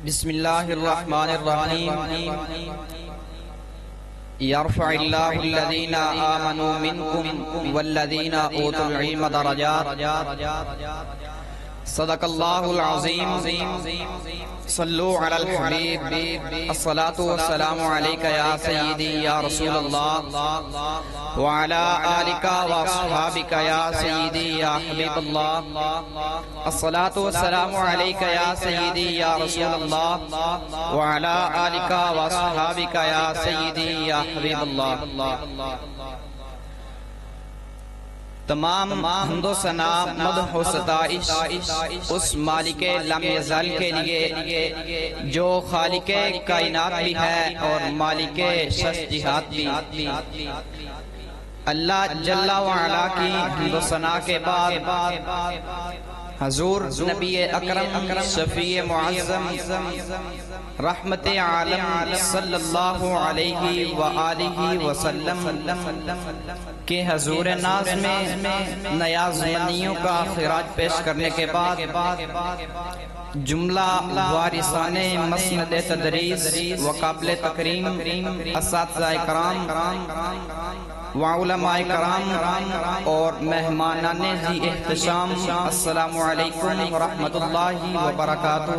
بسم اللہ الرحمن الرحیم یرفع اللہ الذین آمنوا منکم والذین اوتوا العلم درجات صدق اللہ العظیم صلو علی الحبیب الصلاة والسلام علیکہ یا سیدی یا رسول اللہ وعلی آلکہ واصحابکہ یا سیدی یا حبیب اللہ الصلاة والسلام علیکہ یا سیدی یا رسول اللہ وعلی آلکہ واصحابکہ یا سیدی یا حبیب اللہ۔ تمام حمد و ثنا مدح و ستائش اس مالک لم یزل کے لیے جو خالق کائنات بھی ہے اور مالک شش جہات بھی۔ اللہ جل وعلا کی حمد و ثنا کے بعد حضور نبی اکرم شفیع معظم رحمت عالم صلی اللہ علیہ وآلہ وسلم کے حضور ناز میں نیاز منیوں کا خراج پیش کرنے کے بعد جملہ وارثان مسند تدریس و قابل تکریم اساتذہ کرام وعلماء کرام اور مہمانان ذی احتشام، السلام علیکم ورحمۃ اللہ وبرکاتہ۔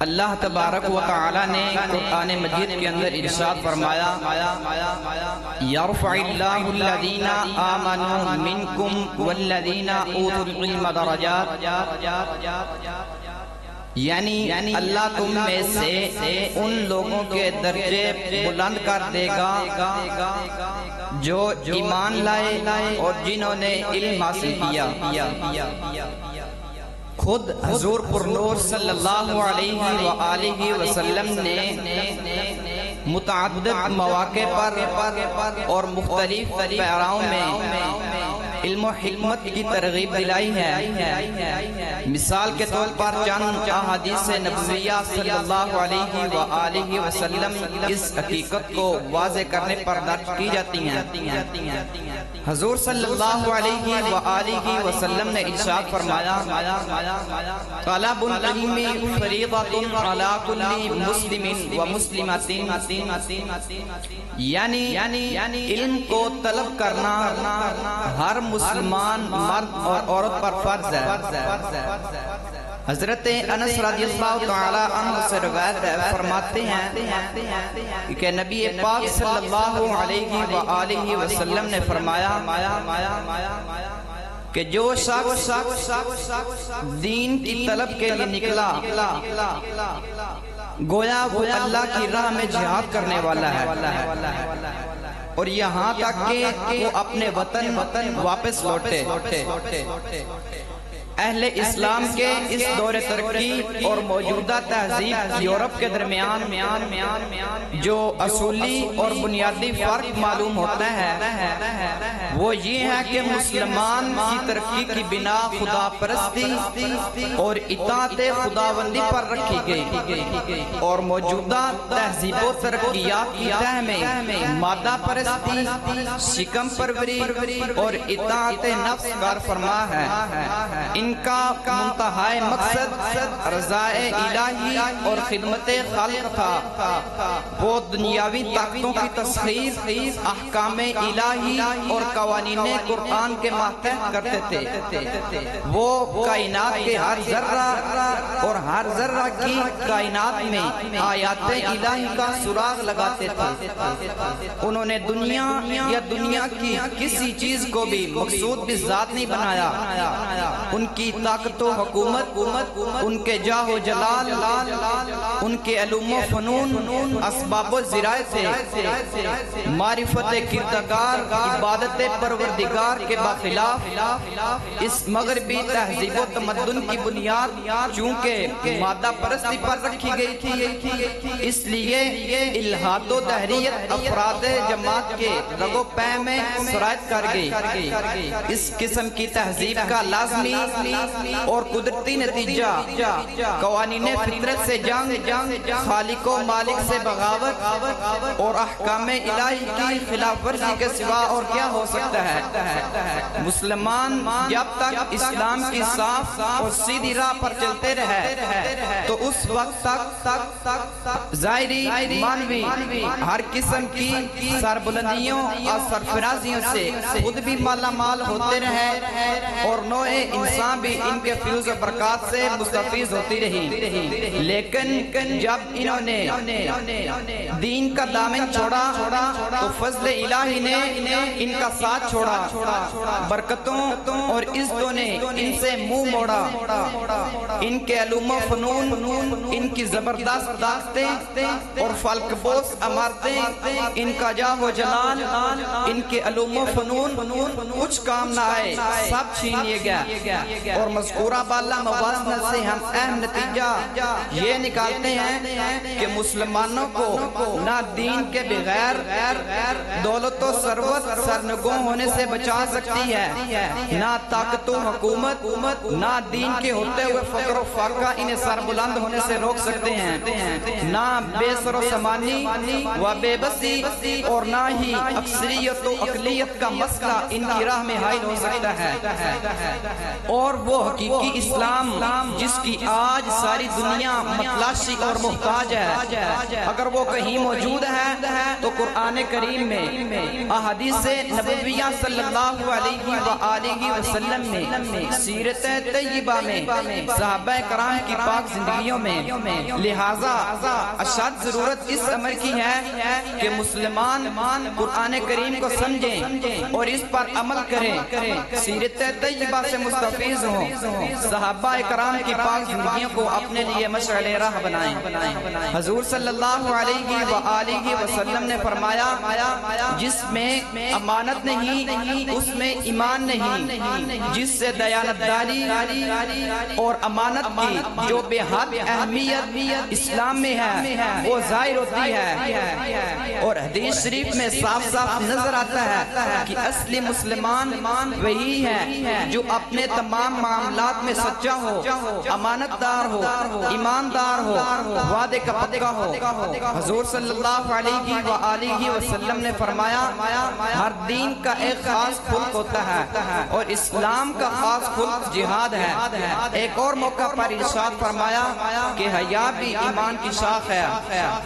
اللہ تبارک و تعالی نے قرآن مجید کے اندر ارشاد فرمایا یرفع اللہ الذین آمنوا منکم والذین اوتوا العلم درجات، یعنی اللہ تم میں سے ان لوگوں کے درجے بلند کر دے گا جو ایمان لائے اور جنہوں نے علم حاصل کیا۔ خود حضور پر نور صلی اللہ علیہ وآلہ وسلم نے متعدد مواقع پر اور مختلف پیراؤں میں علم و حکمت کی ترغیب دلائی ہے۔ مثال کے طور پر چند احادیث نبویہ صلی اللہ علیہ وآلہ وسلم اس حقیقت کو واضح کرنے پر درج کی جاتی ہیں۔ حضور صلی اللہ علیہ وآلہ وسلم نے ارشاد فرمایا طلب العلم فریضۃ علی کل مسلم و مسلمۃ، یعنی علم کو طلب کرنا ہر مسلمان مرد اور عورت پر فرض ہے۔ حضرت انس رضی اللہ تعالی عنہ سے روایت فرماتے ہیں کہ نبی پاک صلی اللہ علیہ وآلہ وسلم نے فرمایا کہ جو شخص دین کی طلب کے لیے نکلا گویا وہ اللہ کی راہ میں جہاد کرنے والا ہے، اور یہاں تک کہ وہ اپنے وطن واپس لوٹے۔ اہل اسلام کے اس دور ترقی اور موجودہ تہذیب یورپ کے درمیان جو اصولی اور بنیادی فرق معلوم ہوتا ہے وہ یہ ہے کہ مسلمان کی ترقی کی بنا خدا پرستی اور اطاعت خداوندی پر رکھی گئی، اور موجودہ تہذیب و ترقیات کی تہ میں مادہ پرستی، شکم پروری اور اطاعت نفس کار فرما ہے۔ ان کا منتہائی مقصد رضائے الہی اور خدمت خالق تھا۔ وہ دنیاوی طاقتوں کی تسخیر احکام الہی اور قوانین قرآن کے ماتحت کرتے تھے۔ وہ کائنات کے ہر ذرہ اور ہر ذرہ کی کائنات میں آیات الہی کا سراغ لگاتے تھے۔ انہوں نے دنیا یا دنیا کی کسی چیز کو بھی مقصود بھی ذات نہیں بنایا۔ ان کی طاقت و حکومت، ان کے جاہ و جلال، ان کے علوم و فنون اسباب و ذرائع تھے۔ معرفت کردگار، عبادت پروردگار کے بخلاف اس مغربی تہذیب و تمدن کی بنیاد چونکہ مادہ پرستی پر رکھی گئی تھی، اس لیے الہاد و دہریت افراد جماعت کے رگ و پے میں سرایت کر گئی۔ اس قسم کی تہذیب کا لازمی اور قدرتی نتیجہ قوانین فطرت سے جنگ، خالق و مالک سے بغاوت اور احکام الہی کی خلاف ورزی کے سوا اور کیا ہو سکتا ہے؟ مسلمان جب تک اسلام کی صاف اور سیدھی راہ پر چلتے رہے تو اس وقت تک ظاہری مانوی ہر قسم کی سربلندیوں اور سرفرازیوں سے خود بھی مالا مال ہوتے رہے اور نوع انسان بھی ان کے فیوز و برکات سے مستفیض ہوتی رہی۔ لیکن جب انہوں نے دین کا دامن چھوڑا تو فضل الہی نے ان کا ساتھ چھوڑا، برکتوں اور عزتوں نے ان سے منہ موڑا، ان کے علوم و فنون، ان کی زبردست طاقتیں اور فلک بوس عمارتیں، ان کا جاہ و جلال، ان کے علوم و فنون کچھ کام نہ آئے، سب چھین لیے گیا۔ اور مذکورہ بالا موازنہ سے ہم اہم نتیجہ یہ نکالتے ہیں کہ مسلمانوں کو نہ دین کے بغیر دولت و ثروت سرنگوں ہونے سے بچا سکتی ہے، نہ طاقت و حکومت، نہ دین کے ہوتے ہوئے فقر و فاقہ انہیں سربلند ہونے سے روک سکتے ہیں، نہ بے سر و سمانی و بے بسی اور نہ ہی اکثریت و اقلیت کا مسئلہ ان کی راہ میں حائل ہو سکتا ہے۔ اور وہ حقیقی اسلام جس کی آج ساری دنیا متلاشی اور محتاج ہے، اگر وہ کہیں موجود ہے تو قرآن کریم میں، احادیث نبویہ صلی اللہ علیہ وآلہ وسلم میں، سیرت طیبہ میں، صحابہ کرام کی پاک زندگیوں میں۔ لہٰذا اشد ضرورت اس امر کی ہے کہ مسلمان قرآن کریم کو سمجھیں اور اس پر عمل کریں، سیرت طیبہ سے مستفیض ہوں، صحابہ کرام کی پاک زندگیوں کو اپنے لیے مشعل راہ بنائیں۔ حضور صلی اللہ علیہ وآلہ وسلم نے فرمایا، جس میں امانت نہیں اس میں ایمان نہیں، جس سے دیانتداری اور امانت کی جو بے حد اہمیت اسلام میں ہے وہ ظاہر ہوتی ہے۔ اور حدیث شریف میں صاف صاف نظر آتا ہے کہ اصلی مسلمان وہی ہے جو اپنے تمام معاملات میں سچا ہو، امانت دار ہو، ایماندار ہو، وعدے کا پکا ہو۔ حضور صلی اللہ علیہ وآلہ وسلم نے فرمایا، ہر دین کا ایک خاص خلق ہوتا ہے اور اسلام کا خاص خلق جہاد ہے۔ ایک اور موقع پر ارشاد فرمایا کہ حیا بھی ایمان کی شاخ ہے۔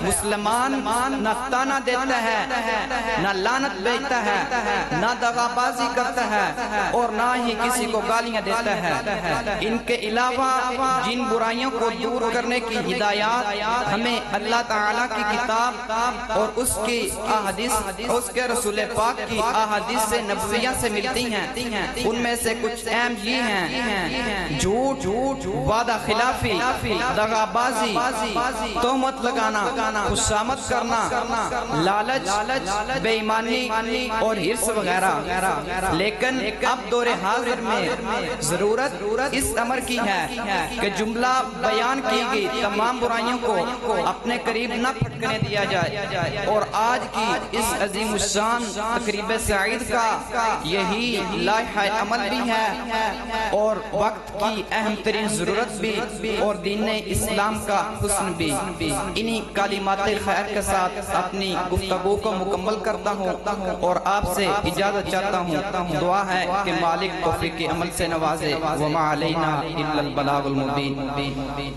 مسلمان نہ تانا دیتا ہے، نہ لعنت بیچتا ہے، نہ دغا بازی کرتا ہے اور نہ ہی کسی کو گالیاں دیتا ہے۔ ان کے علاوہ جن برائیوں کو دور کرنے کی ہدایات ہمیں اللہ تعالیٰ کی کتاب اور اس کی احادیث، اس کے رسول پاک کی احادیث سے نبویہ سے ملتی ہیں، ان میں سے کچھ اہم یہ ہیں: جھوٹ، وعدہ خلافی، دغا بازی، تہمت لگانا، خوشامد کرنا، لالچ، بے ایمانی اور حرص وغیرہ۔ لیکن اب دور حاضر میں ضرورت اس امر کی ہے کہ جملہ بیان کی گئی تمام برائیوں کو اپنے قریب نہ پھٹکنے دیا جائے، اور آج کی اس عظیم الشان تقریب سعید کا یہی لائحہ عمل بھی ہے اور وقت کی اہم ترین ضرورت بھی اور دین اسلام کا حسن بھی۔ انہی کلمات خیر کے ساتھ اپنی گفتگو کو مکمل کرتا ہوں اور آپ سے اجازت چاہتا ہوں۔ دعا ہے کہ مالک توفیق عمل سے نوازے، وما علینا الا البلاغ المبین۔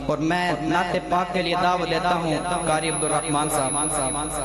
اور میں نعت پاک کے لیے دعوت دیتا ہوں قاری عبدالرحمن صاحب۔